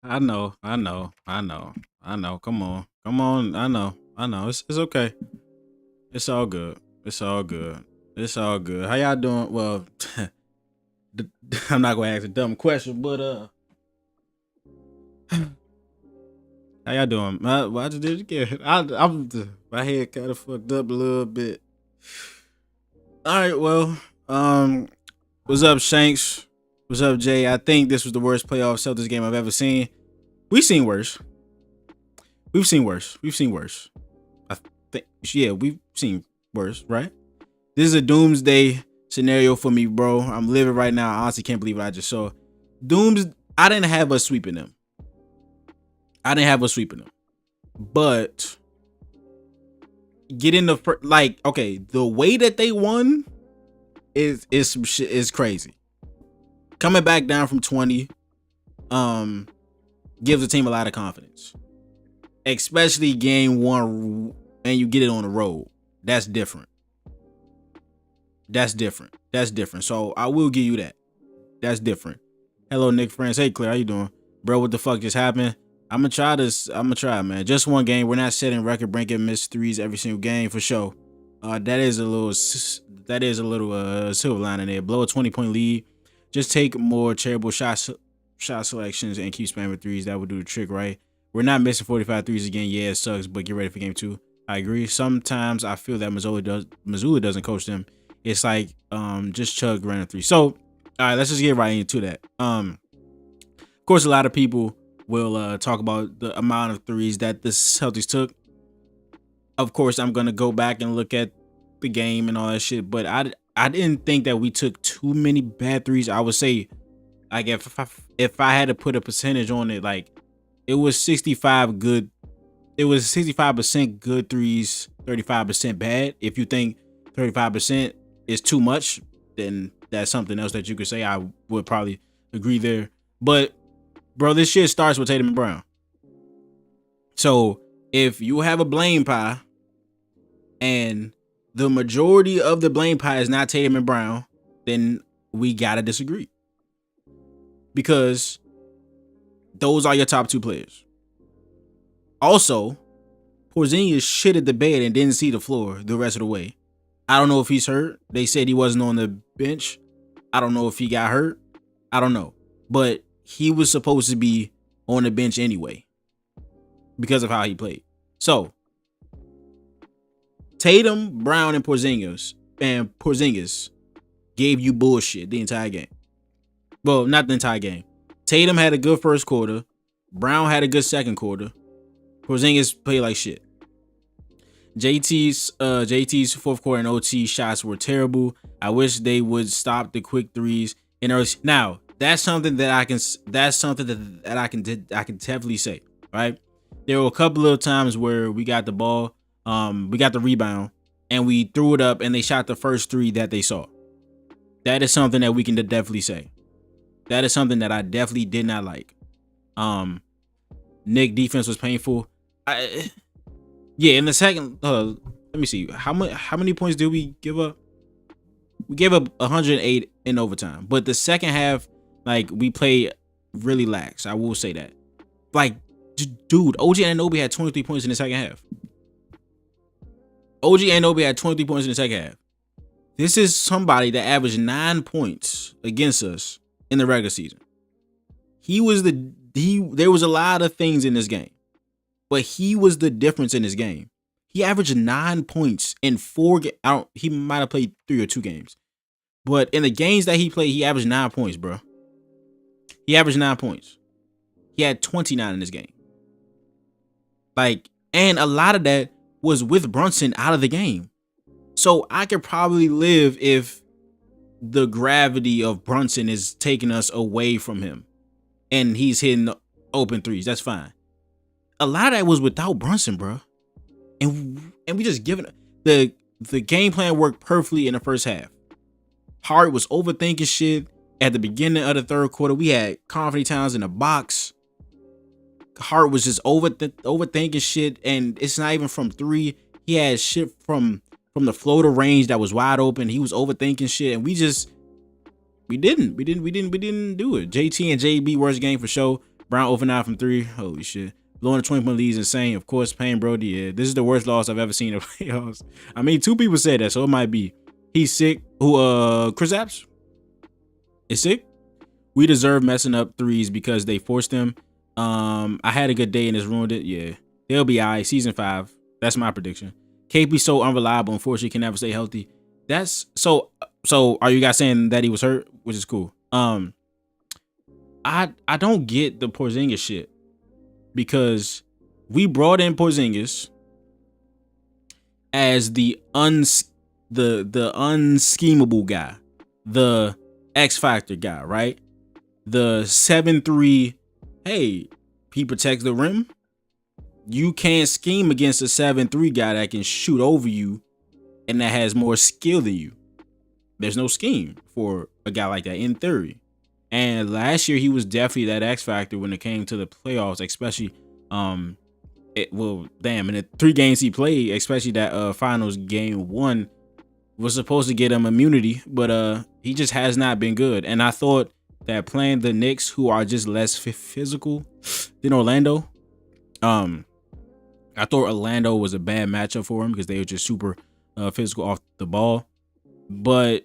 I know, I know, I know, I know. Come on, come on. I know. It's okay. It's all good. It's all good. It's all good. How y'all doing? Well, I'm not gonna ask a dumb question, but how y'all doing? I just did it again. My head kind of fucked up a little bit. All right, well, what's up, Shanks? What's up, Jay? I think this was the worst playoff Celtics game I've ever seen. We've seen worse. We've seen worse. We've seen worse. I think, yeah, we've seen worse, right? This is a doomsday scenario for me, bro. I'm living right now. I honestly can't believe what I just saw. I didn't have us sweeping them. But getting the way that they won is some shit, is crazy. Coming back down from 20 gives the team a lot of confidence. Especially game one and you get it on the road. That's different. So I will give you that. That's different. Hello, Nick Friends. Hey, Claire, how you doing? Bro, what the fuck just happened? I'm gonna try this. Man. Just one game. We're not setting record-breaking missed threes every single game for sure. That is a little silver lining there. Blow a 20-point lead. Just take more charitable shot selections and keep spamming threes. That would do the trick, right? We're not missing 45 threes again. Yeah, it sucks, but get ready for game 2. I agree. Sometimes I feel that Missoula doesn't coach them. It's like just chug random three. So, all right, let's just get right into that. Of course, a lot of people will talk about the amount of threes that the Celtics took. Of course, I'm gonna go back and look at the game and all that shit, but I didn't think that we took too many bad threes. I would say, like, if I had to put a percentage on it, like, it was 65 good. It was 65% good threes, 35% bad. If you think 35% is too much, then that's something else that you could say. I would probably agree there. But, bro, this shit starts with Tatum and Brown. So if you have a blame pie and the majority of the blame pie is not Tatum and Brown, then we gotta disagree. Because those are your top 2 players. Also, Porzingis shitted the bed and didn't see the floor the rest of the way. I don't know if he's hurt. They said he wasn't on the bench. I don't know if he got hurt. I don't know. But he was supposed to be on the bench anyway because of how he played. So, Tatum, Brown, and Porzingis gave you bullshit the entire game. Well, not the entire game. Tatum had a good first quarter. Brown had a good second quarter. Porzingis played like shit. JT's fourth quarter and OT shots were terrible. I wish they would stop the quick threes in early. Now, that's something that I can definitely say, right? There were a couple of times where we got the ball, we got the rebound, and we threw it up and they shot the first 3 that they saw. That is something that we can definitely say. That is something that I definitely did not like. Nick defense was painful. In the second, let me see. How many points did we give up? We gave up 108 in overtime. But the second half, like, we played really lacks. I will say that. Like, dude, OG Anunoby had 23 points in the second half. OG Anunoby had 23 points in the second half. This is somebody that averaged 9 points against us in the regular season. There was a lot of things in this game, but he was the difference in this game. He averaged 9 points in 4 games. He might have played 3 or 2 games, but in the games that he played, he averaged 9 points, bro. He averaged 9 points. He had 29 in this game. Like, and a lot of that was with Brunson out of the game. So I could probably live if the gravity of Brunson is taking us away from him and he's hitting open threes. That's fine. A lot of that was without Brunson, bro. And we just giving the game plan worked perfectly in the first half. Hart was overthinking shit at the beginning of the third quarter. We had Anthony Towns in the box. Hart was just overthinking shit, and it's not even from 3. He had shit from the floater range that was wide open. He was overthinking shit, and we didn't do it. JT and JB worst game for sure. Brown over 9 from 3. Holy shit. Blowing a 20-point lead is insane. Of course, Payne Brody. Yeah, this is the worst loss I've ever seen in the playoffs. I mean, 2 people said that, so it might be. He's sick. Chris Apps is sick. We deserve messing up threes because they forced him. I had a good day and it's ruined it. Yeah, they'll be all right. Season 5. That's my prediction. KP so unreliable. Unfortunately, can never stay healthy. That's so. Are you guys saying that he was hurt, which is cool? I don't get the Porzingis shit because we brought in Porzingis as the unschemable guy, the X Factor guy, right? The 7'3". Hey, he protects the rim. You can't scheme against a 7'3" guy that can shoot over you and that has more skill than you. There's no scheme for a guy like that in theory. And last year he was definitely that X factor when it came to the playoffs, especially in the 3 games he played, especially that finals game 1 was supposed to get him immunity, but he just has not been good. And I thought that playing the Knicks, who are just less physical than Orlando, I thought Orlando was a bad matchup for him because they were just super physical off the ball. But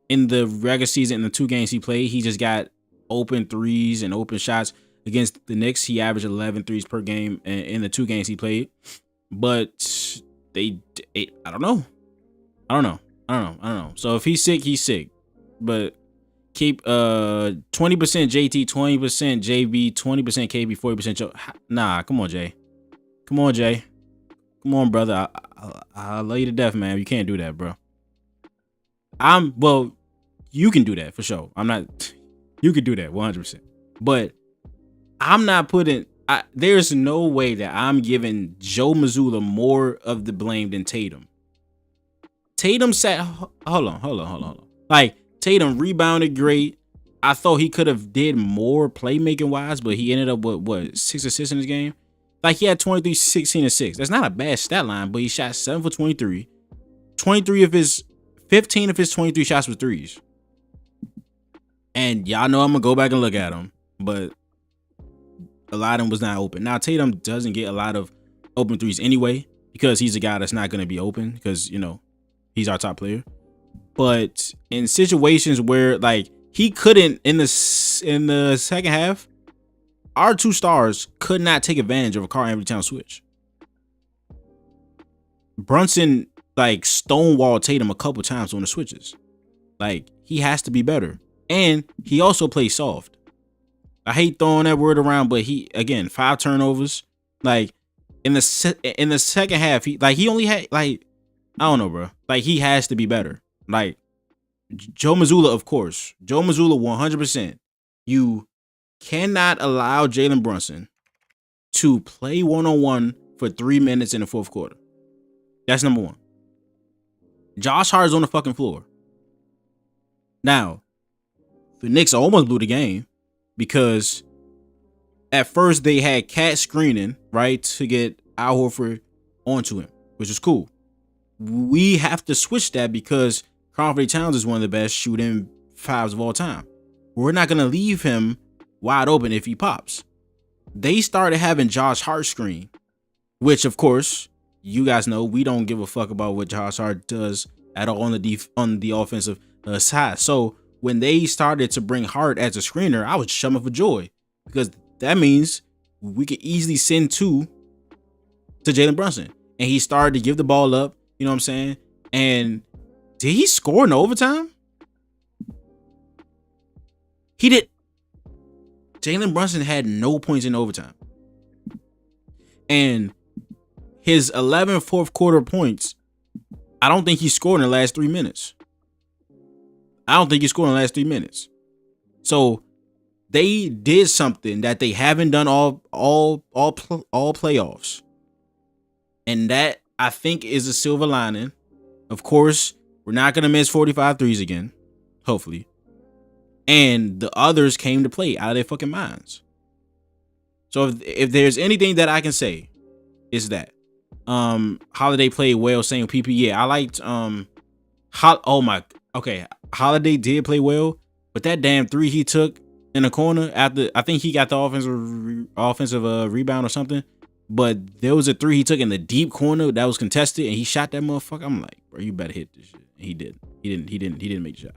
in the regular season, in the 2 games he played, he just got open threes and open shots. Against the Knicks, he averaged 11 threes per game in the 2 games he played. But I don't know. So if he's sick, he's sick. But keep 20% JT, 20% JB, 20% KB, 40% Joe. Nah, come on, Jay. Come on, brother. I love you to death, man. You can't do that, bro. You can do that for sure. You can do that 100%. But I'm not putting. There's no way that I'm giving Joe Mazzulla more of the blame than Tatum. Tatum sat. Hold on. Like, Tatum rebounded great. I thought he could have did more playmaking wise, but he ended up with 6 assists in his game. Like, he had 23, 16, and 6. That's not a bad stat line, but he shot 7 for 23. 15 of his 23 shots were threes. And y'all know I'm going to go back and look at them, but a lot of them was not open. Now, Tatum doesn't get a lot of open threes anyway because he's a guy that's not going to be open because, he's our top player. But in situations where, like, he couldn't in the second half, our 2 stars could not take advantage of a Karl-Anthony Towns switch. Brunson, like, stonewalled Tatum a couple times on the switches. Like, he has to be better. And he also plays soft. I hate throwing that word around, but he, again, 5 turnovers. Like, in the second half, he only had, like, I don't know, bro. Like, he has to be better. Like, Joe Mazzulla, of course. Joe Mazzulla, 100%. You cannot allow Jalen Brunson to play one-on-one for 3 minutes in the fourth quarter. That's number 1. Josh Hart's on the fucking floor. Now, the Knicks almost blew the game because at first they had Cat screening, right, to get Al Horford onto him, which is cool. We have to switch that because Karl-Anthony Towns is one of the best shooting 5s of all time. We're not going to leave him wide open if he pops. They started having Josh Hart screen, which of course you guys know we don't give a fuck about what Josh Hart does at all on the offensive side. So when they started to bring Hart as a screener, I was jumping for joy because that means we could easily send two to Jalen Brunson, and he started to give the ball up. You know what I'm saying? And did he score in overtime? He did. Jalen Brunson had no points in overtime. And his 11 fourth quarter points, I don't think he scored in the last 3 minutes. So they did something that they haven't done all playoffs. And that, I think, is a silver lining. Of course, we're not going to miss 45 threes again. Hopefully. And the others came to play out of their fucking minds. So if there's anything that I can say, it's that Holiday played well. Same PP. Yeah, I liked Holiday did play well, but that damn three he took in the corner after, I think he got the offensive rebound or something. But there was a three he took in the deep corner that was contested, and he shot that motherfucker. I'm like, bro, you better hit this shit. He did. He didn't make the shot.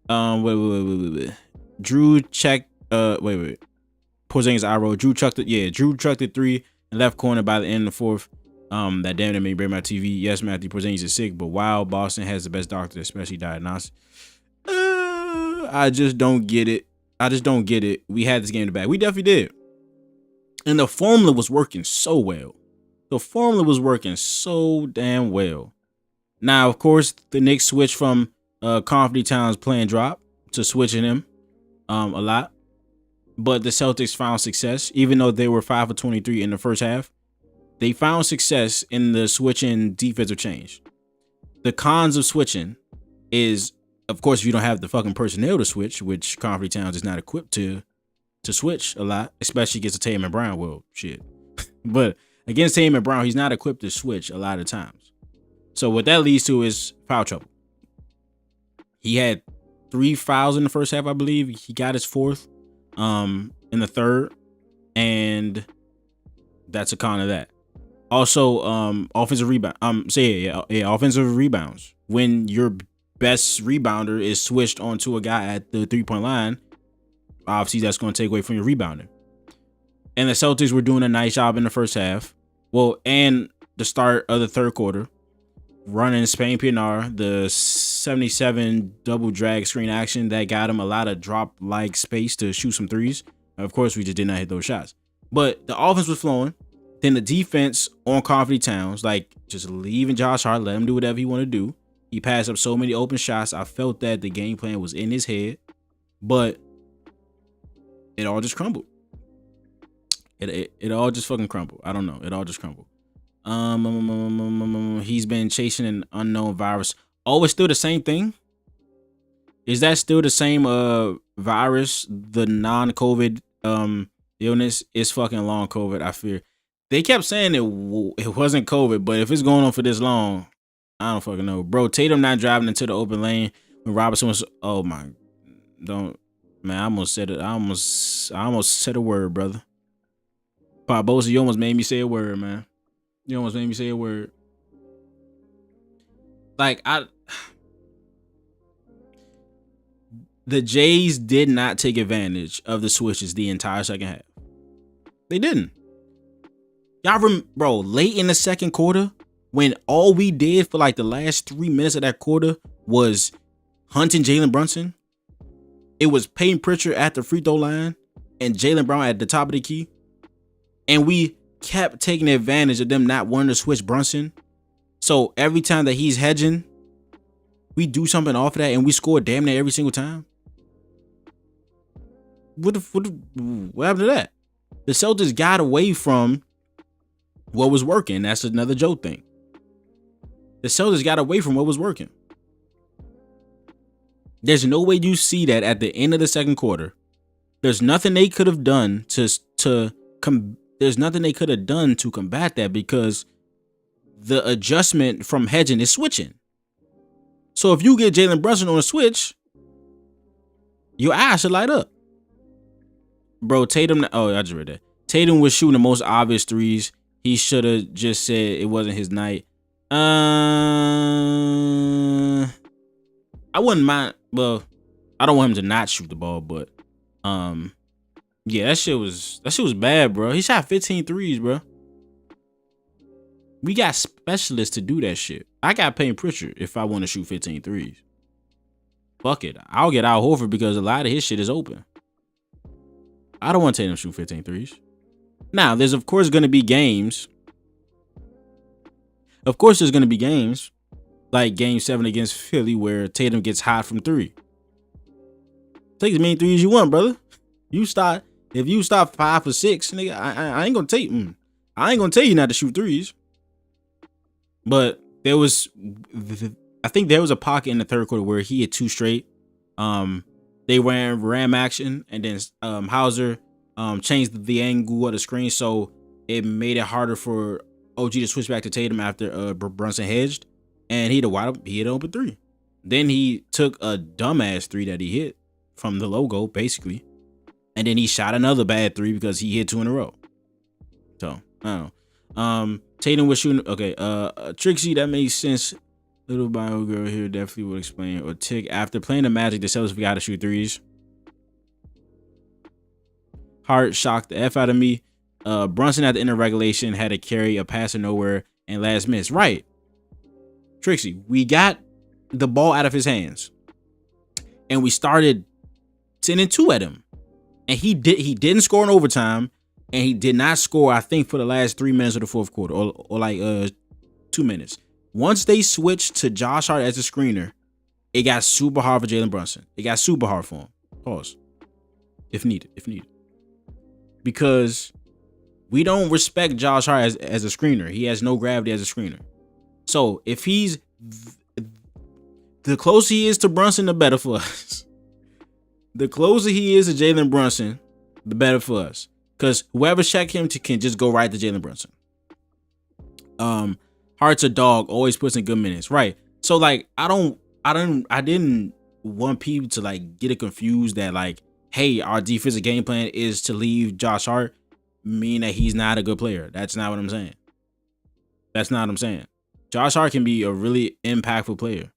Wait. Drew checked. Porzingis I roll. Drew chucked it three in left corner by the end of the fourth. That damn it made me break my TV. Yes, Matthew Porzingis is sick, but wow, Boston has the best doctor, especially diagnostics. I just don't get it. We had this game to back. We definitely did. And the formula was working so well. The formula was working so damn well. Now, of course, the Knicks switched from Confetti Towns playing drop to switching him a lot. But the Celtics found success, even though they were 5 for 23 in the first half. They found success in the switching defensive change. The cons of switching is, of course, if you don't have the fucking personnel to switch, which Confetti Towns is not equipped to switch a lot, especially against a Tatum and Brown. Well, shit. But against Tatum and Brown, he's not equipped to switch a lot of times. So what that leads to is foul trouble. He had 3 fouls in the first half, I believe. He got his fourth in the third, and that's a con of that. Also, offensive rebound. Offensive rebounds. When your best rebounder is switched onto a guy at the 3-point line, obviously that's going to take away from your rebounding. And the Celtics were doing a nice job in the first half. Well, and the start of the third quarter, running Spain PNR, the 77 double drag screen action that got him a lot of drop like space to shoot some threes. Of course, we just did not hit those shots. But the offense was flowing. Then the defense on Confetti Towns, like just leaving Josh Hart, let him do whatever he want to do. He passed up so many open shots. I felt that the game plan was in his head, but it all just crumbled. It all just fucking crumbled. I don't know. It all just crumbled. He's been chasing an unknown virus. Oh, it's still the same thing? Is that still the same virus? The non-COVID illness is fucking long COVID, I fear. They kept saying it wasn't COVID, but if it's going on for this long, I don't fucking know. Bro, Tatum not driving into the open lane when Robinson was, oh my, don't, man, I almost said it. I almost said a word, brother. Barbosa, you almost made me say a word, man. You almost made me say a word. Like, the Jays did not take advantage of the switches the entire second half. They didn't. Y'all bro, late in the second quarter, when all we did for like the last 3 minutes of that quarter was hunting Jalen Brunson, it was Peyton Pritchard at the free throw line and Jaylen Brown at the top of the key. And we kept taking advantage of them not wanting to switch Brunson. So every time that he's hedging, we do something off of that and we score damn near every single time. What happened to that? The Celtics got away from what was working. That's another Joe thing. The Celtics got away from what was working. There's no way you see that at the end of the second quarter. There's nothing they could have done to combat that because the adjustment from hedging is switching. So if you get Jalen Brunson on a switch, your eyes should light up. Bro, Tatum, oh, I just read that. Tatum was shooting the most obvious threes. He should have just said it wasn't his night. I wouldn't mind. Well, I don't want him to not shoot the ball, but yeah, that shit was bad, bro. He shot 15 threes, bro. We got specialists to do that shit. I got Payne Pritchard if I want to shoot 15 threes. Fuck it. I'll get Al Horford because a lot of his shit is open. I don't want to take him shoot 15 threes. Now, there's of course going to be games. Of course, there's going to be games like Game 7 against Philly where Tatum gets hot from 3. Take as many threes you want, brother. If you stop 5 for 6, nigga, I ain't gonna tell you. I ain't gonna tell you not to shoot threes. But I think there was a pocket in the third quarter where he hit 2 straight. They ran ram action, and then Hauser changed the angle of the screen, so it made it harder for OG to switch back to Tatum after Brunson hedged, and he hit an open 3. Then he took a dumbass 3 that he hit from the logo, basically, and then he shot another bad 3 because he hit 2 in a row. So I don't know. Tatum was shooting. Okay, Trixie, that makes sense. Little bio girl here definitely would explain. Or Tick, after playing the Magic, the Celtics forgot to shoot threes. Hart shocked the F out of me. Brunson at the end of regulation had to carry a pass of nowhere and last miss. Right. Trixie, we got the ball out of his hands. And we started 10-2 at him. And he didn't score in overtime. And he did not score, I think, for the last 3 minutes of the fourth quarter. Or like 2 minutes. Once they switched to Josh Hart as a screener, it got super hard for Jalen Brunson. It got super hard for him. Pause. If needed. Because we don't respect Josh Hart as a screener. He has no gravity as a screener. So if he's the closer he is to Brunson, the better for us. The closer he is to Jalen Brunson, the better for us. Because whoever check him can just go right to Jalen Brunson. Hart's a dog, always puts in good minutes. Right. So like I didn't want people to like get it confused that like, hey, our defensive game plan is to leave Josh Hart, mean that he's not a good player. That's not what I'm saying. Josh Hart can be a really impactful player.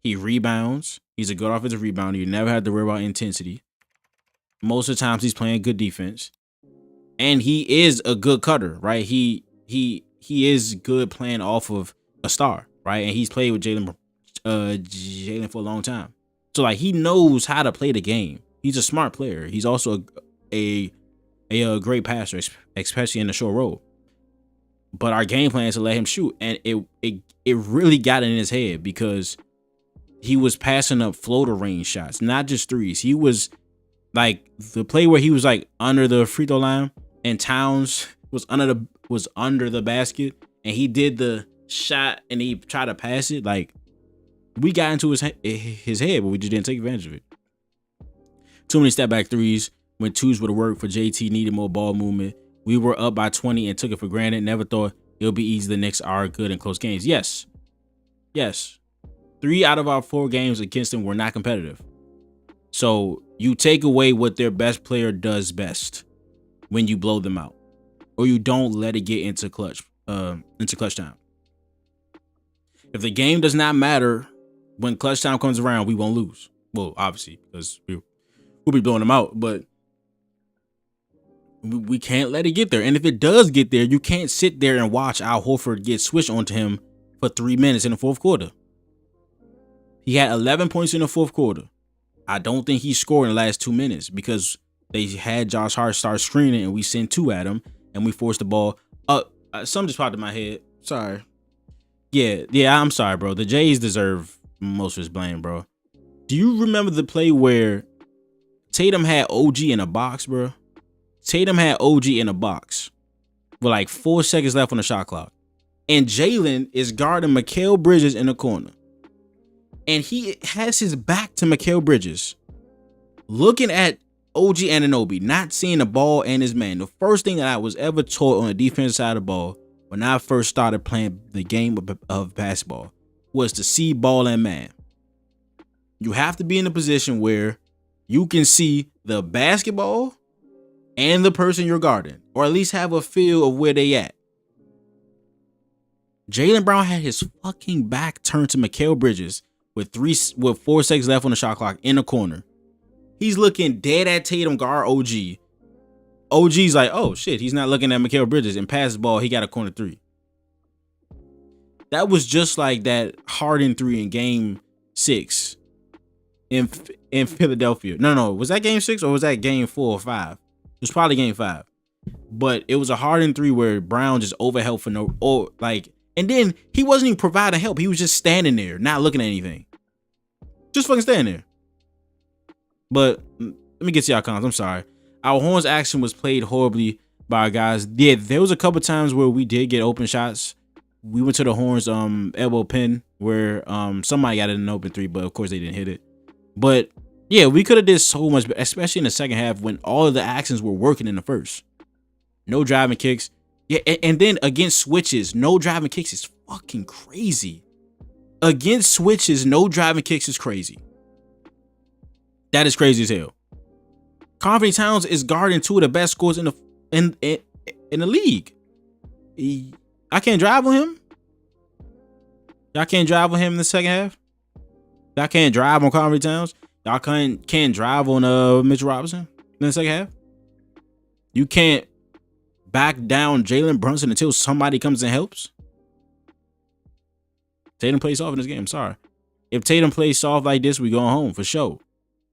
He rebounds. He's a good offensive rebounder. You never have to worry about intensity. Most of the times he's playing good defense. And he is a good cutter, right? He is good playing off of a star, right? And he's played with Jalen for a long time. So like he knows how to play the game. He's a smart player. He's also a great passer, especially in the short roll. But our game plan is to let him shoot, and it really got in his head because he was passing up floater range shots, not just threes. He was like the play where he was like under the free throw line, and Towns was under the basket, and he did the shot and he tried to pass it. Like we got into his head, but we just didn't take advantage of it. Too many step back threes when 2s would have worked for JT. Needed more ball movement. We were up by 20 and took it for granted. Never thought it'll be easy. The Knicks are good in close games. Yes. 3 out of our 4 games against them were not competitive. So you take away what their best player does best when you blow them out, or you don't let it get into clutch time. If the game does not matter when clutch time comes around, we won't lose. Well, obviously, because we'll be blowing them out, but we can't let it get there. And if it does get there, you can't sit there and watch Al Horford get switched onto him for 3 minutes in the fourth quarter. He had 11 points in the fourth quarter. I don't think he scored in the last 2 minutes because they had Josh Hart start screening and we sent 2 at him and we forced the ball. Something just popped in my head. Sorry. Yeah, I'm sorry, bro. The Jays deserve most of his blame, bro. Do you remember the play where Tatum had OG in a box, bro? Tatum had OG in a box with like 4 seconds left on the shot clock. And Jalen is guarding Mikal Bridges in the corner. And he has his back to Mikal Bridges, looking at OG Anunoby, not seeing the ball and his man. The first thing that I was ever taught on the defensive side of the ball when I first started playing the game of basketball was to see ball and man. You have to be in a position where you can see the basketball and the person you're guarding, or at least have a feel of where they at. Jaylen Brown had his fucking back turned to Mikal Bridges with 4 seconds left on the shot clock in the corner. He's looking dead at Tatum guard OG. OG's like, oh shit, he's not looking at Mikal Bridges, and passes the ball, he got a corner 3. That was just like that Harden 3 in game 6 in Philadelphia. No, was that game 6 or was that game 4 or 5? It was probably game 5. But it was a Harden 3 where Brown just overhelped for and then he wasn't even providing help. He was just standing there, not looking at anything. Just fucking standing there. But let me get to y'all comments. I'm sorry. Our horns action was played horribly by our guys. Yeah, there was a couple times where we did get open shots. We went to the horns elbow pin where somebody got an open 3, but of course they didn't hit it. But yeah, we could have did so much, especially in the second half when all of the actions were working in the first. No driving kicks. Yeah, and then against switches, no driving kicks is fucking crazy. Against switches, no driving kicks is crazy. That is crazy as hell. Anthony Towns is guarding 2 of the best scorers in the league. I can't drive on him. Y'all can't drive on him in the second half. Y'all can't drive on Anthony Towns. Y'all can't drive on Mitchell Robinson in the second half. You can't back down Jalen Brunson until somebody comes and helps. Tatum plays soft in this game. I'm sorry. If Tatum plays soft like this, we going home for sure.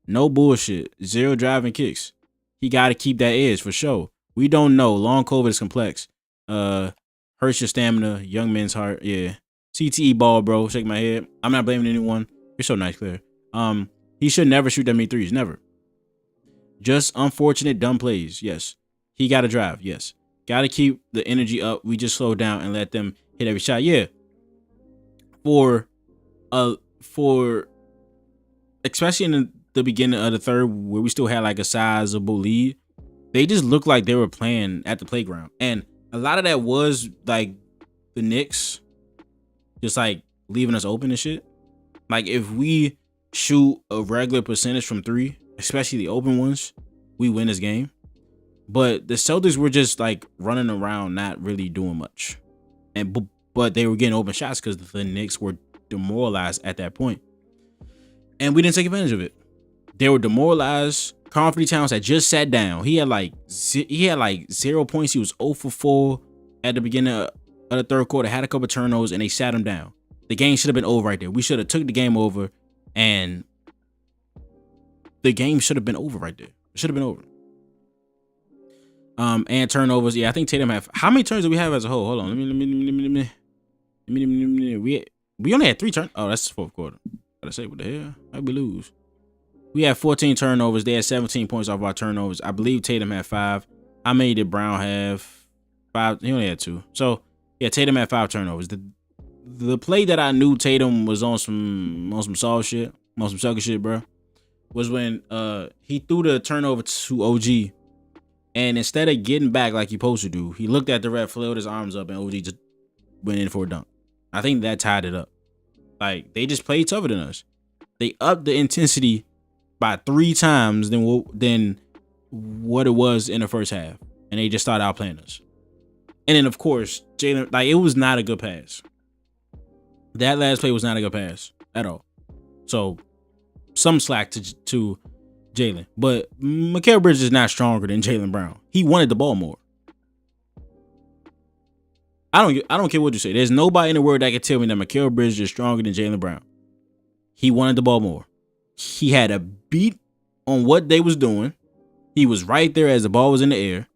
No bullshit. 0 driving kicks. He got to keep that edge for sure. We don't know. Long COVID is complex. Hurts your stamina. Young man's heart. Yeah. CTE ball, bro. Shake my head. I'm not blaming anyone. You're so nice, Claire. He should never shoot that many threes. Never. Just unfortunate dumb plays. Yes. He got to drive. Yes. Got to keep the energy up. We just slow down and let them hit every shot. Yeah. For especially in the beginning of the third, where we still had like a sizable lead, they just looked like they were playing at the playground. And a lot of that was like the Knicks just like leaving us open and shit. Like if we shoot a regular percentage from 3, especially the open ones, we win this game. But the Celtics were just like running around, not really doing much. But they were getting open shots because the Knicks were demoralized at that point. And we didn't take advantage of it. They were demoralized. Anthony Towns had just sat down. He had like 0 points. He was 0 for 4 at the beginning of the third quarter. Had a couple turnovers and they sat him down. The game should have been over right there. We should have took the game over, and the game should have been over right there. It should have been over. And turnovers. Yeah, I think Tatum had. How many turns do we have as a whole? Hold on. We only had 3 turns. Oh, that's the fourth quarter. Gotta say, what the hell? How'd we lose? We had 14 turnovers. They had 17 points off our turnovers. I believe Tatum had 5. How many did Brown have? 5. He only had 2. So yeah, Tatum had 5 turnovers. The play that I knew Tatum was on some soft shit, on some sucker shit, bro, was when he threw the turnover to OG, and instead of getting back like he supposed to do, he looked at the ref, flailed his arms up, and OG just went in for a dunk. I think that tied it up. Like, they just played tougher than us. They upped the intensity by 3 times than what it was in the first half, and they just started outplaying us. And then, of course, Jalen, like, it was not a good pass. That last play was not a good pass at all. So, some slack to Jalen. But Mikal Bridges is not stronger than Jaylen Brown. He wanted the ball more. I don't care what you say. There's nobody in the world that can tell me that Mikal Bridges is stronger than Jaylen Brown. He wanted the ball more. He had a beat on what they was doing. He was right there as the ball was in the air.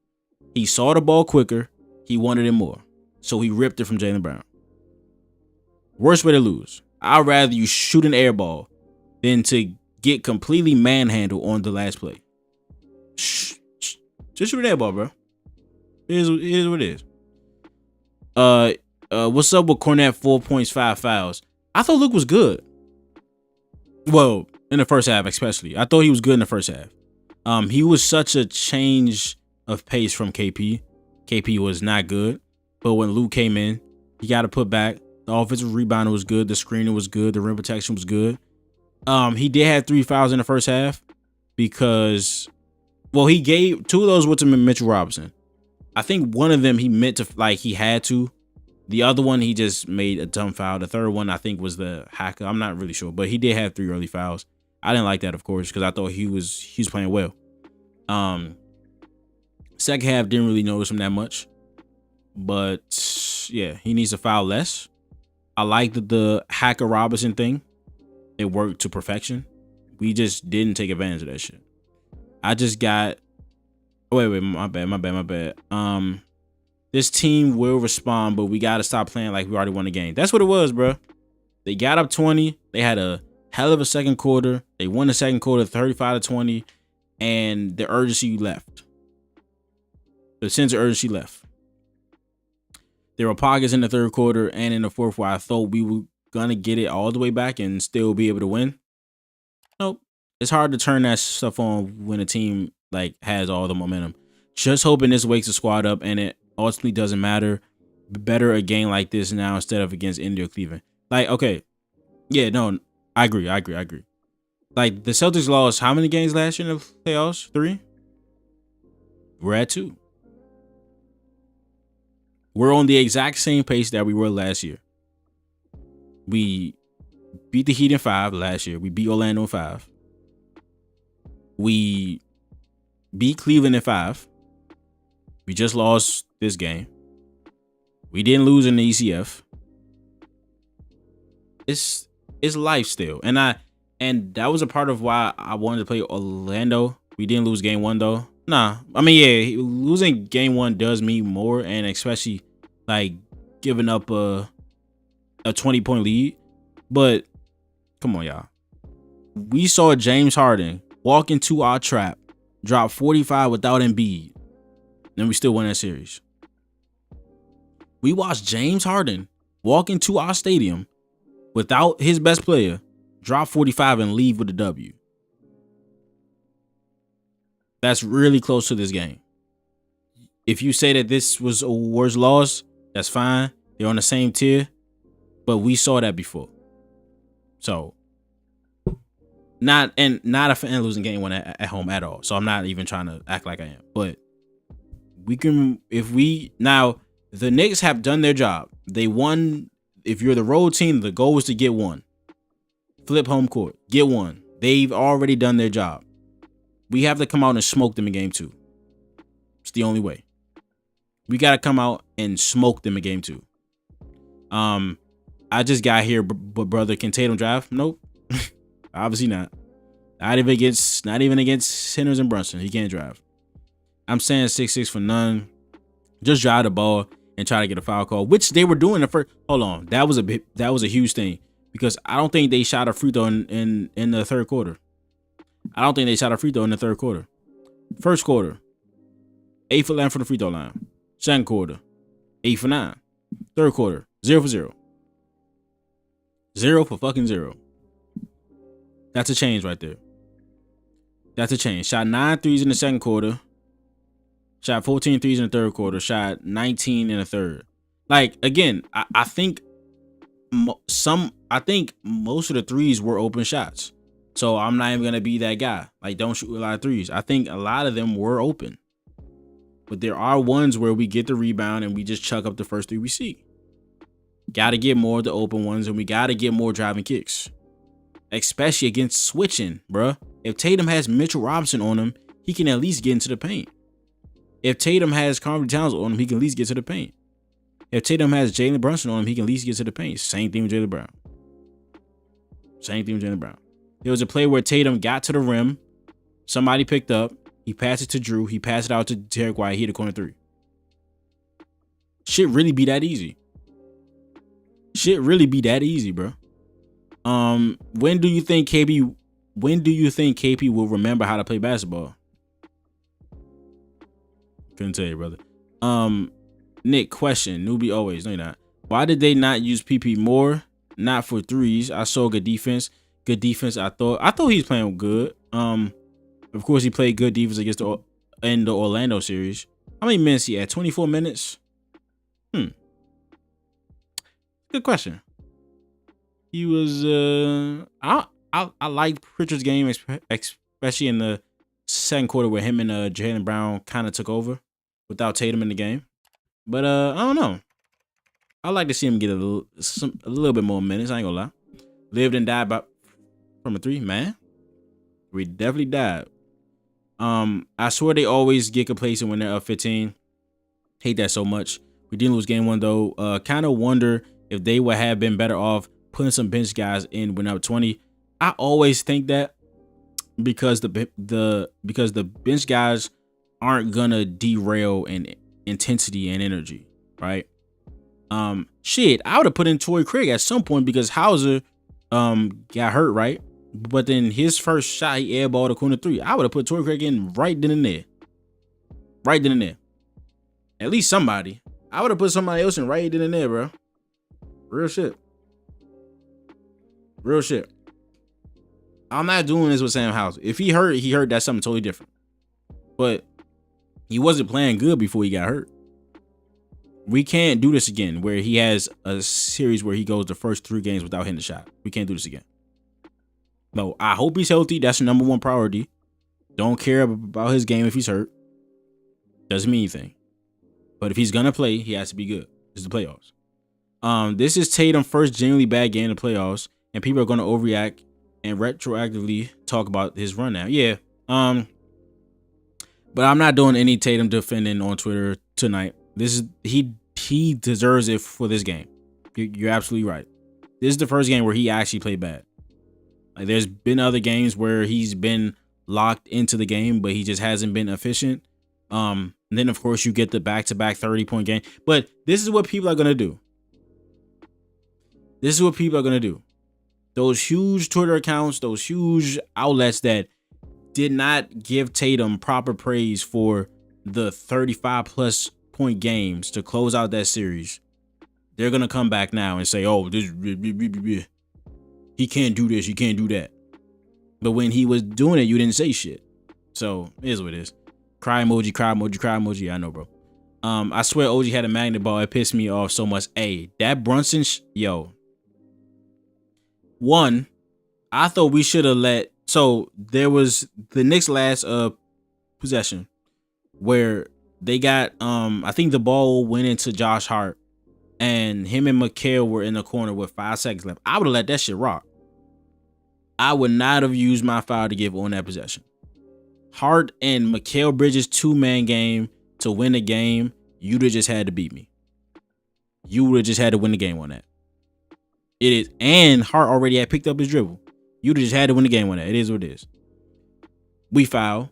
He saw the ball quicker. He wanted it more. So he ripped it from Jaylen Brown. Worst way to lose. I'd rather you shoot an air ball than to get completely manhandled on the last play. Just shoot an air ball, bro. It is what it is. What's up with Cornette? 4 points, 5 fouls. I thought Luke was good. Well, in the first half, especially. I thought he was good in the first half. He was such a change of pace from KP. KP was not good. But when Luke came in, he got to put back. The offensive rebounding was good. The screening was good. The rim protection was good. He did have 3 fouls in the first half because, well, he gave 2 of those were to Mitchell Robinson. I think one of them he meant to, like, he had to. The other one he just made a dumb foul. The third one I think was the hacker. I'm not really sure, but he did have 3 early fouls. I didn't like that, of course, because I thought he was playing well. Second half didn't really notice him that much, but yeah, he needs to foul less. I like the Hacker Robinson thing. It worked to perfection. We just didn't take advantage of that shit. I just got, wait, my bad. This team will respond, but we got to stop playing like we already won the game. That's what it was, bro. They got up 20. They had a hell of a second quarter. They won the second quarter 35-20, and the urgency left. The sense of urgency left. There were pockets in the third quarter and in the fourth where I thought we were going to get it all the way back and still be able to win. Nope. It's hard to turn that stuff on when a team like has all the momentum. Just hoping this wakes the squad up and it ultimately doesn't matter. Better a game like this now instead of against Indy or Cleveland. Like, okay. Yeah, no, I agree. Like, the Celtics lost how many games last year in the playoffs? 3? We're at 2. We're on the exact same pace that we were last year. We beat the Heat in 5 last year. We beat Orlando in 5. We beat Cleveland in 5. We just lost this game. We didn't lose in the ECF. It's life still. And that was a part of why I wanted to play Orlando. We didn't lose game 1 though. Nah. I mean, yeah, losing game 1 does mean more, and especially like giving up a 20-point lead. But come on, y'all. We saw James Harden walk into our trap, drop 45 without Embiid, and we still won that series. We watched James Harden walk into our stadium without his best player, drop 45 and leave with a W. That's really close to this game. If you say that this was a worse loss, that's fine. They're on the same tier, but we saw that before. So, not a fan losing game 1 at home at all. So I'm not even trying to act like I am. But we can, now the Knicks have done their job. They won. If you're the road team, the goal was to get 1. Flip home court, get 1. They've already done their job. We have to come out and smoke them in game 2. It's the only way. We got to come out and smoke them in game 2. I just got here, but brother, can Tatum drive? Nope. Obviously not. Not even against Sinners and Brunson. He can't drive. I'm saying 6'6" for none. Just drive the ball and try to get a foul call, which they were doing the first. Hold on. That was a huge thing because I don't think they shot a free throw in the third quarter. I don't think they shot a free throw in the third quarter. First quarter, 8 for 11 from the free throw line. Second quarter, 8 for 9. Third quarter, 0 for 0. 0 for fucking 0. That's a change right there. That's a change. Shot 9 threes in the second quarter. Shot 14 threes in the third quarter. Shot 19 in the third. Like, again, I think most of the threes were open shots. So I'm not even going to be that guy. Like, don't shoot a lot of threes. I think a lot of them were open. But there are ones where we get the rebound and we just chuck up the first 3 we see. Got to get more of the open ones, and we got to get more driving kicks. Especially against switching, bruh. If Tatum has Mitchell Robinson on him, he can at least get into the paint. If Tatum has Carl Towns on him, he can at least get to the paint. If Tatum has Jalen Brunson on him, he can at least get to the paint. Same thing with Jaylen Brown. There was a play where Tatum got to the rim. Somebody picked up. He passed it to Drew. He passed it out to Derek White. He hit a corner 3. Shit really be that easy. Bro. When do you think KP will remember how to play basketball? Couldn't tell you, brother. Nick, question. Newbie always. No, you're not. Why did they not use PP more? Not for threes. I saw good defense. I thought he was playing good. Of course, he played good defense against in the Orlando series. How many minutes he had? 24 minutes. Good question. He was. I liked Pritchard's game, especially in the second quarter where him and Jaylen Brown kind of took over without Tatum in the game. But I don't know. I like to see him get a little bit more minutes. I ain't gonna lie. Lived and died from a three, man. We definitely died. I swear they always get complacent when they're up 15. Hate that so much. We didn't lose game one though. Kind of wonder if they would have been better off putting some bench guys in when up 20. I always think that because the bench guys aren't gonna derail in intensity and energy, right? Shit, I would have put in Torrey Craig at some point because Hauser got hurt, right? But then his first shot, he airballed a corner three. I would have put Torrey Craig in right then and there. Right then and there. At least somebody. I would have put somebody else in right then and there, bro. Real shit. Real shit. I'm not doing this with Sam Hauser. If he hurt, that's something totally different. But he wasn't playing good before he got hurt. We can't do this again where he has a series where he goes the first 3 games without hitting the shot. We can't do this again. No, I hope he's healthy. That's the number one priority. Don't care about his game if he's hurt. Doesn't mean anything. But if he's going to play, he has to be good. It's the playoffs. This is Tatum's first genuinely bad game in the playoffs, and people are going to overreact and retroactively talk about his run now. Yeah. But I'm not doing any Tatum defending on Twitter tonight. This is he deserves it for this game. You're absolutely right. This is the first game where he actually played bad. Like there's been other games where he's been locked into the game, but he just hasn't been efficient. And then of course you get the back-to-back 30-point game. But this is what people are gonna do. This is what people are gonna do. Those huge Twitter accounts, those huge outlets that did not give Tatum proper praise for the 35+ point games to close out that series. They're gonna come back now and say, "Oh, this he can't do this, he can't do that." But when he was doing it, you didn't say shit. So it is what it is. Cry emoji, cry emoji, cry emoji. Yeah, I know, bro. I swear OG had a magnet ball. It pissed me off so much. Hey, that Brunson, one, I thought we should have let. So there was the Knicks' last possession where they got I think the ball went into Josh Hart and him and Mikal were in the corner with 5 seconds left. I would have let that shit rock. I would not have used my foul to give on that possession. Hart and Mikal Bridges 2-man game to win the game. You'd have just had to beat me. You would have just had to win the game on that. It is, and Hart already had picked up his dribble. You'd have just had to win the game on that. It is what it is. We foul.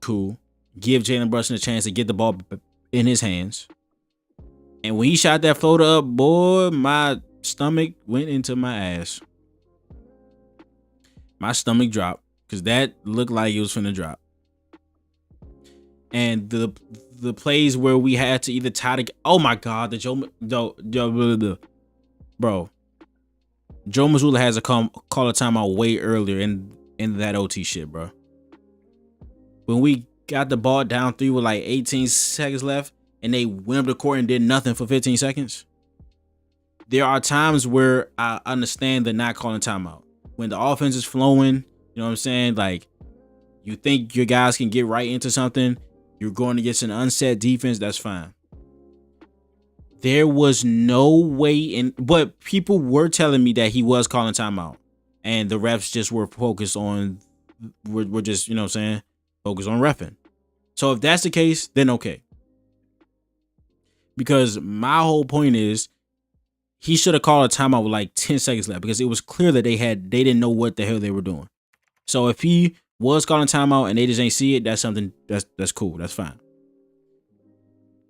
Cool. Give Jalen Brunson a chance to get the ball in his hands. And when he shot that floater up, boy, my stomach went into my ass. My stomach dropped because that looked like it was finna drop. And the plays where we had to either tie the, oh my God, the Joe Mazzulla has to call a timeout way earlier in that OT shit, bro. When we got the ball down 3 with like 18 seconds left and they went up the court and did nothing for 15 seconds. There are times where I understand the not calling timeout. When the offense is flowing, you know what I'm saying? Like, you think your guys can get right into something, you're going against an unset defense, that's fine. There was no way but people were telling me that he was calling timeout. And the refs just were focused on, we're just, you know what I'm saying, focused on reffing. So if that's the case, then okay. Because my whole point is, he should have called a timeout with like 10 seconds left because it was clear that they didn't know what the hell they were doing. So if he was calling timeout and they just ain't see it, that's something that's cool. That's fine.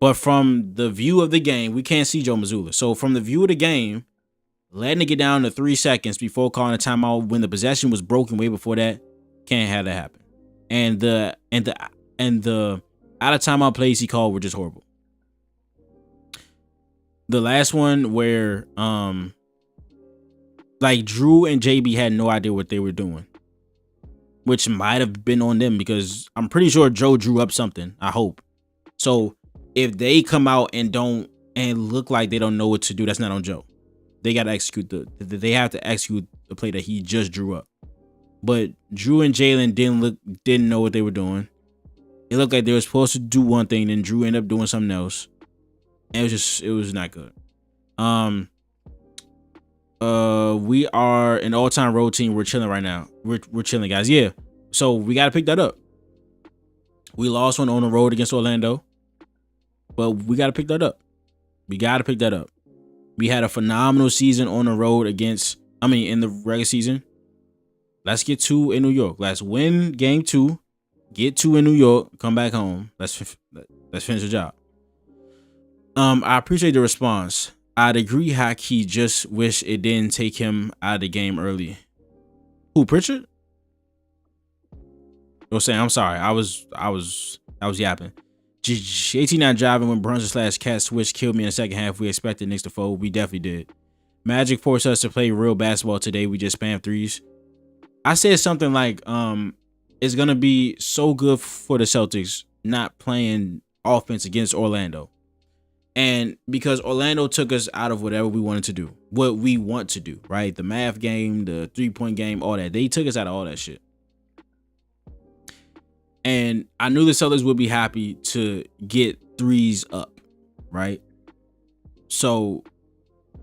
But from the view of the game, we can't see Joe Mazzulla. So from the view of the game, letting it get down to 3 seconds before calling a timeout when the possession was broken way before that, can't have that happen. And the out of timeout plays he called were just horrible. The last one where like Drew and JB had no idea what they were doing, which might have been on them because I'm pretty sure Joe drew up something. I hope. So if they come out and don't and look like they don't know what to do, that's not on Joe. They got to execute they have to execute the play that he just drew up. But Drew and Jalen didn't know what they were doing. It looked like they were supposed to do one thing, then Drew ended up doing something else. And it was not good. We are an all-time road team. We're chilling right now. We're chilling, guys. Yeah. So we gotta pick that up. We lost one on the road against Orlando, but we gotta pick that up. We had a phenomenal season on the road in the regular season. Let's get 2 in New York. Let's win game 2, get 2 in New York, come back home. Let's finish the job. I appreciate the response. I'd agree, Hockey just wish it didn't take him out of the game early. Who, Pritchard? You're saying, I'm sorry. I was yapping. JT not driving when Brunson/Cat switch killed me in the second half. We expected Knicks to fold. We definitely did. Magic forced us to play real basketball today. We just spammed threes. I said something like, it's gonna be so good for the Celtics not playing offense against Orlando. And because Orlando took us out of whatever we wanted to do, what we want to do, right? The math game, the 3-point game, all that. They took us out of all that shit. And I knew the Celtics would be happy to get threes up, right? So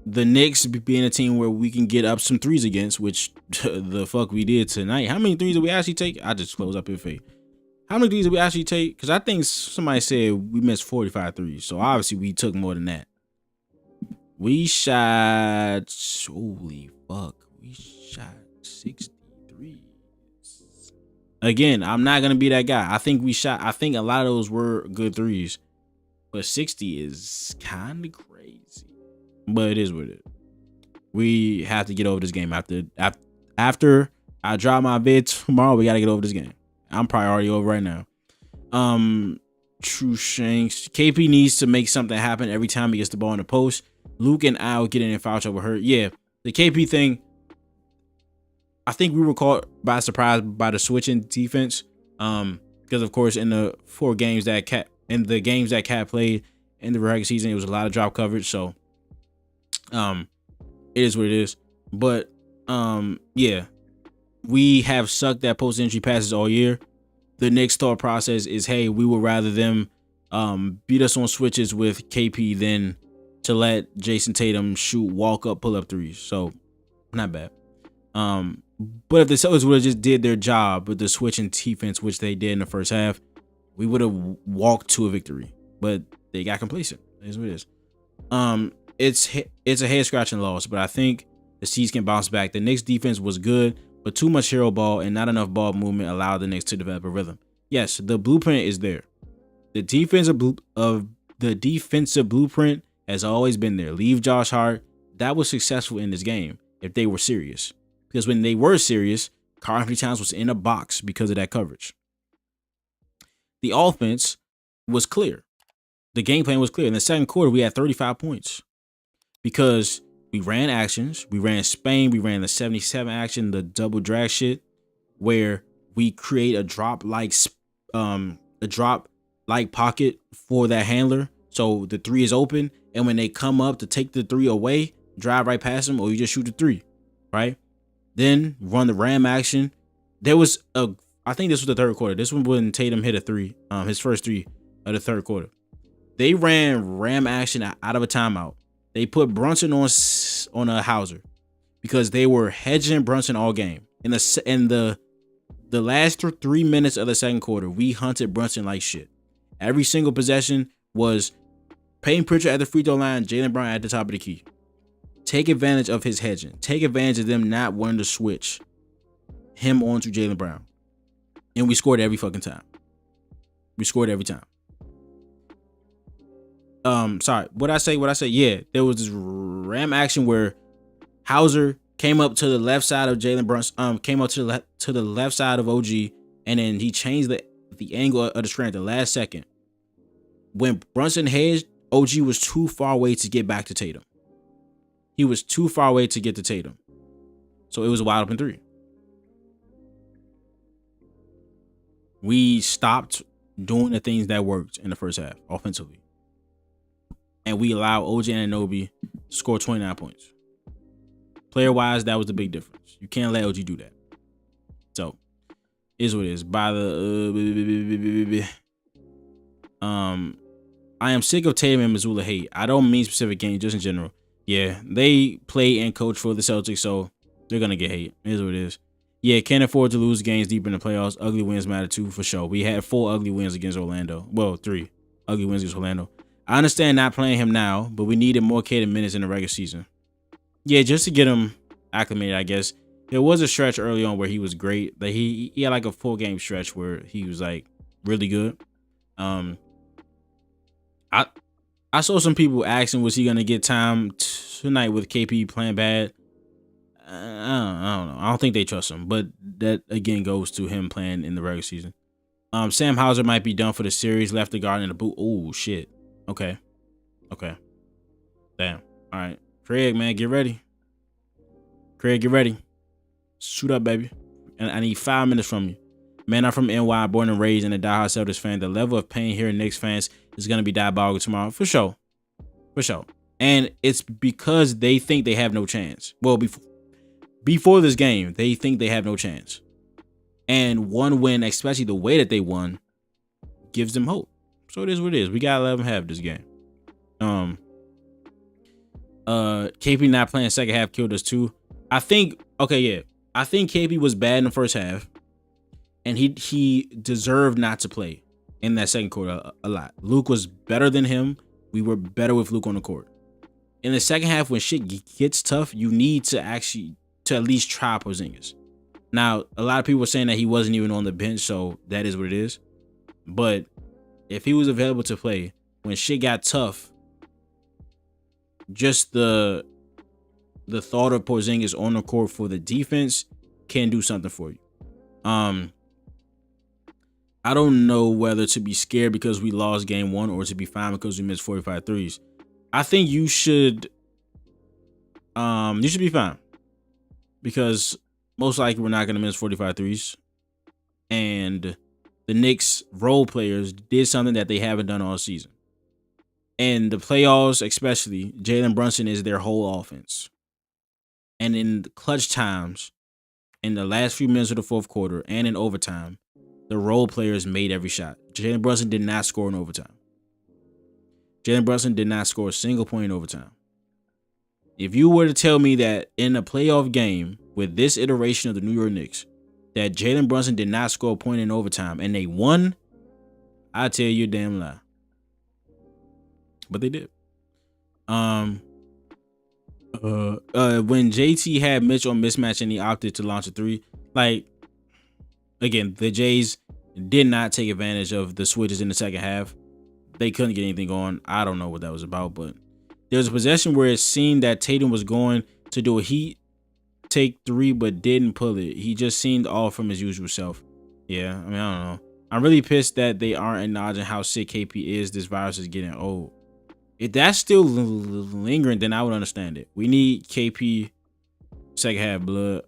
the Knicks being a team where we can get up some threes against, which the fuck we did tonight. How many threes did we actually take? I just close up your face. How many threes did we actually take? Because I think somebody said we missed 45 threes. So obviously we took more than that. We shot, holy fuck, we shot 63. Again, I'm not going to be that guy. I think a lot of those were good threes. But 60 is kind of crazy. But it is what it is. We have to get over this game. After I drop my vid tomorrow, we got to get over this game. I'm priority over right now. True Shanks. KP needs to make something happen every time he gets the ball in the post. Luke and Al getting in foul trouble hurt. Yeah, the KP thing, I think we were caught by surprise by the switching defense. Because of course in the games that Cat played in the regular season, it was a lot of drop coverage. So it is what it is. But yeah. We have sucked at post-entry passes all year. The Knicks' thought process is, hey, we would rather them beat us on switches with KP than to let Jason Tatum shoot walk-up, pull-up threes. So, not bad. But if the Celtics would have just did their job with the switching defense, which they did in the first half, we would have walked to a victory. But they got complacent. That's what it is. It's a head-scratching loss, but I think the Seas can bounce back. The Knicks' defense was good, but too much hero ball and not enough ball movement allowed the Knicks to develop a rhythm. Yes, the blueprint is there. The defensive blueprint has always been there. Leave Josh Hart. That was successful in this game if they were serious. Because when they were serious, Karl-Anthony Towns was in a box because of that coverage. The offense was clear. The game plan was clear. In the second quarter, we had 35 points because we ran actions. We ran Spain. We ran the 77 action, the double drag shit, where we create a drop like pocket for that handler. So the 3 is open, and when they come up to take the 3 away, drive right past them, or you just shoot the 3, right? Then run the ram action. I think this was the third quarter. This one when Tatum hit a 3, his first 3 of the third quarter. They ran ram action out of a timeout. They put Brunson on a Hauser because they were hedging Brunson all game. In the last 3 minutes of the second quarter, we hunted Brunson like shit. Every single possession was Payton Pritchard at the free throw line, Jaylen Brown at the top of the key. Take advantage of his hedging. Take advantage of them not wanting to switch him onto Jaylen Brown. And we scored every fucking time. Sorry, what I say, yeah, there was this ram action where Hauser came up to the left side of Jalen Brunson, came up to the left side of OG, and then he changed the angle of the screen at the last second. When Brunson hedged, OG was too far away to get back to Tatum. He was too far away to get to Tatum. So it was a wide open 3. We stopped doing the things that worked in the first half offensively. And we allowed OG Anunoby to score 29 points. Player-wise, that was the big difference. You can't let OG do that. So is what it is. By the I am sick of Tatum and Missoula hate. I don't mean specific games, just in general. Yeah, they play and coach for the Celtics, so they're gonna get hate. It is what it is. Yeah, can't afford to lose games deep in the playoffs. Ugly wins matter too, for sure. We had 4 ugly wins against Orlando. Well, 3 ugly wins against Orlando. I understand not playing him now, but we needed more Caden minutes in the regular season. Yeah, just to get him acclimated, I guess. There was a stretch early on where he was great. Like he had like a 4-game stretch where he was like really good. I saw some people asking, was he gonna get time tonight with KP playing bad? I don't know. I don't think they trust him, but that again goes to him playing in the regular season. Sam Hauser might be done for the series. Left the guard in the boot. Oh shit. Okay. Damn. All right, Craig, man, get ready. Craig, get ready. Suit up, baby. And I need 5 minutes from you. Man, I'm from NY, born and raised, and a diehard Celtics fan. The level of pain here in Knicks fans is going to be diabolical tomorrow. For sure. And it's because they think they have no chance. Well, before this game, they think they have no chance. And one win, especially the way that they won, gives them hope. So it is what it is. We got to let them have this game. KP not playing second half killed us too. I think KP was bad in the first half. And he deserved not to play in that second quarter a lot. Luke was better than him. We were better with Luke on the court. In the second half, when shit gets tough, you need to at least try Porzingis. Now, a lot of people were saying that he wasn't even on the bench, so that is what it is. But if he was available to play, when shit got tough, just the thought of Porzingis on the court for the defense can do something for you. I don't know whether to be scared because we lost game 1 or to be fine because we missed 45 threes. I think you should be fine because most likely we're not going to miss 45 threes. And the Knicks role players did something that they haven't done all season. And the playoffs, especially, Jalen Brunson is their whole offense. And in the clutch times, in the last few minutes of the fourth quarter and in overtime, the role players made every shot. Jalen Brunson did not score in overtime. Jalen Brunson did not score a single point in overtime. If you were to tell me that in a playoff game with this iteration of the New York Knicks, that Jalen Brunson did not score a point in overtime and they won, I'd tell you a damn lie. But they did. When JT had Mitch on mismatch and he opted to launch a 3, like, again, the Jays did not take advantage of the switches in the second half. They couldn't get anything going. I don't know what that was about, but there was a possession where it seemed that Tatum was going to do a heat take 3, but didn't pull it. He just seemed off from his usual self. Yeah, I mean, I don't know. I'm really pissed that they aren't acknowledging how sick KP is. This virus is getting old. If that's still lingering, then I would understand it. We need KP second half blood.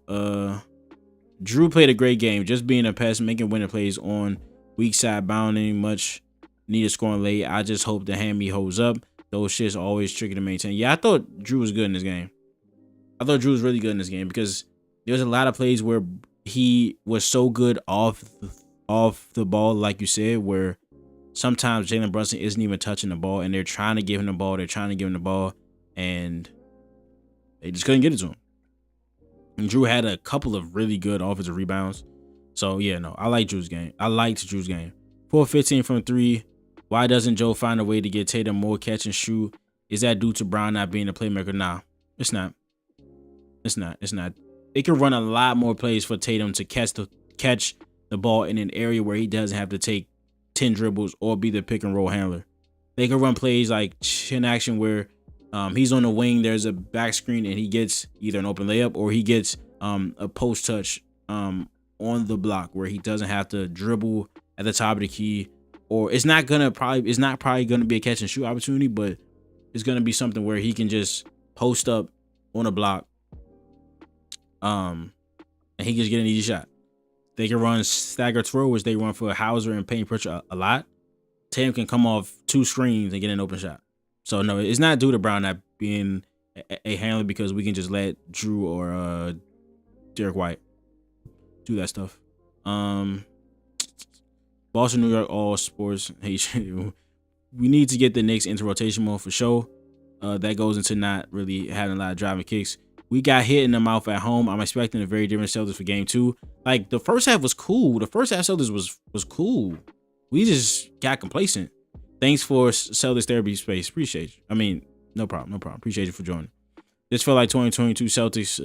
Drew played a great game, just being a pest, making winning plays on weak side bounding, much needed scoring late. I just hope the hammy holds up. Those shits are always tricky to maintain. Yeah, I thought Drew was good in this game. I thought Drew was really good in this game because there's a lot of plays where he was so good off the ball, like you said, where sometimes Jalen Brunson isn't even touching the ball and they're trying to give him the ball. And they just couldn't get it to him. And Drew had a couple of really good offensive rebounds. So, yeah, no, I like Drew's game. I liked Drew's game. 4-15 from 3. Why doesn't Joe find a way to get Tatum more catch and shoot? Is that due to Brown not being a playmaker? Nah, it's not. It's not. They can run a lot more plays for Tatum to catch the ball in an area where he doesn't have to take 10 dribbles or be the pick and roll handler. They can run plays like chin action where he's on the wing, there's a back screen, and he gets either an open layup or he gets a post touch on the block where he doesn't have to dribble at the top of the key. Or it's not probably gonna be a catch and shoot opportunity, but it's gonna be something where he can just post up on a block, and he just get an easy shot. They can run stagger throw, which they run for Hauser and paint pressure a lot. Tatum can come off 2 screens and get an open shot. So no, it's not due to Brown not being a handler because we can just let Drew or Derek White do that stuff. Boston, New York, all sports. We need to get the Knicks into rotation mode for sure. That goes into not really having a lot of driving kicks. We got hit in the mouth at home. I'm expecting a very different Celtics for game 2. Like, the first half was cool. The first half Celtics was cool. We just got complacent. Thanks for Celtics therapy space. Appreciate you. I mean, no problem. Appreciate you for joining. This felt like 2022 Celtics.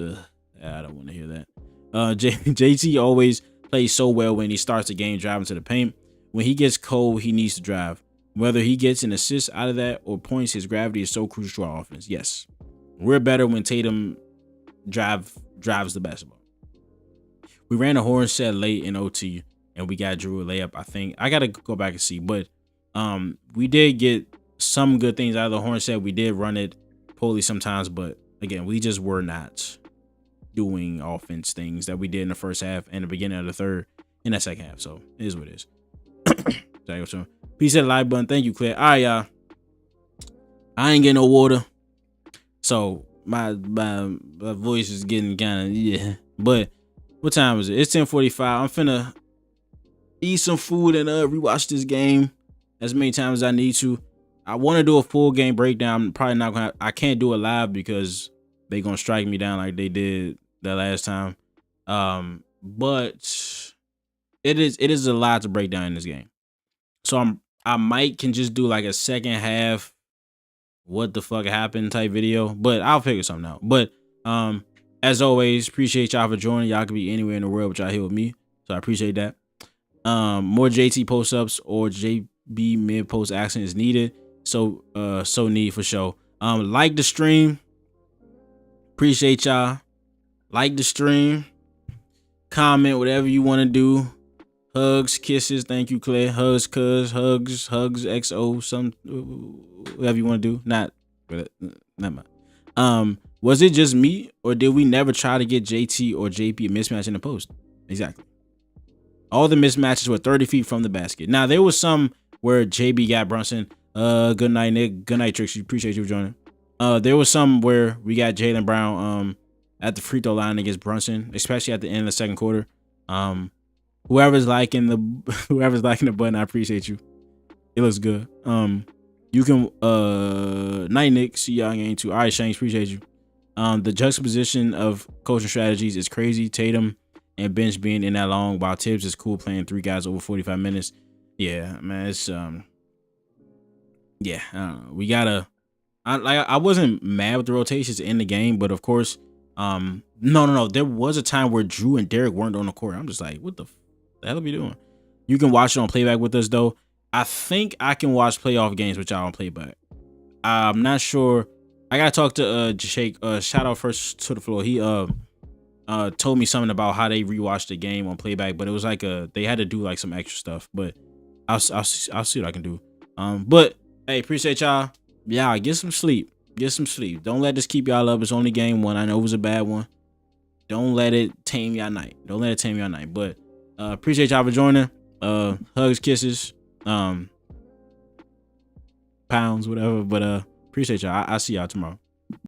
I don't want to hear that. JT always plays so well when he starts the game driving to the paint. When he gets cold, he needs to drive. Whether he gets an assist out of that or points, his gravity is so crucial to our offense. Yes. We're better when Tatum drives the basketball. We ran a horn set late in OT and we got Drew a layup. I think I gotta go back and see, but we did get some good things out of the horn set. We did run it poorly sometimes, but again, we just were not doing offense things that we did in the first half and the beginning of the third in that second half. So it is what it is. Peace at the like button. Thank you, Claire. All right, y'all. I ain't getting no water, so my voice is getting kind of But what time is it? It's 10:45. I'm finna eat some food and rewatch this game as many times as I need to. I want to do a full game breakdown. I'm probably not gonna. I can't do it live because they gonna strike me down like they did that last time. But it is a lot to break down in this game. So I might can just do like a second half what the fuck happened type video, but I'll figure something out. But as always, appreciate y'all for joining. Y'all could be anywhere in the world, but y'all here with me, so I appreciate that. More JT post ups or JB mid post action is needed, so need for sure. Like the stream, appreciate y'all. Like the stream, comment whatever you want to do. Hugs, kisses, thank you, Claire. Hugs, hugs, XO, some whatever you want to do. Not mind. Was it just me, or did we never try to get JT or JP a mismatch in the post? Exactly. All the mismatches were 30 feet from the basket. Now there was some where JB got Brunson. Good night, Nick. Good night, Trixie. Appreciate you for joining. There was some where we got Jaylen Brown at the free throw line against Brunson, especially at the end of the second quarter. Whoever's liking the button, I appreciate you. It looks good. You can night Nick, see y'all in game 2. All right, Shanks, appreciate you. The juxtaposition of coaching strategies is crazy. Tatum and bench being in that long while Tibbs is cool playing 3 guys over 45 minutes. Yeah, man, it's yeah, I don't know. We gotta I wasn't mad with the rotations in the game, but of course, no. There was a time where Drew and Derek weren't on the court. I'm just like, what the hell are we doing? You can watch it on playback with us though. I think I can watch playoff games with y'all on playback. I'm not sure. I gotta talk to Jake. Shout out first to the floor. He told me something about how they rewatched the game on playback, but it was like they had to do like some extra stuff. But I'll see what I can do. But hey, appreciate y'all. Yeah, get some sleep. Don't let this keep y'all up. It's only game 1. I know it was a bad one. Don't let it tame y'all night. But appreciate y'all for joining. Hugs, kisses, pounds, whatever. But appreciate y'all. I'll see y'all tomorrow.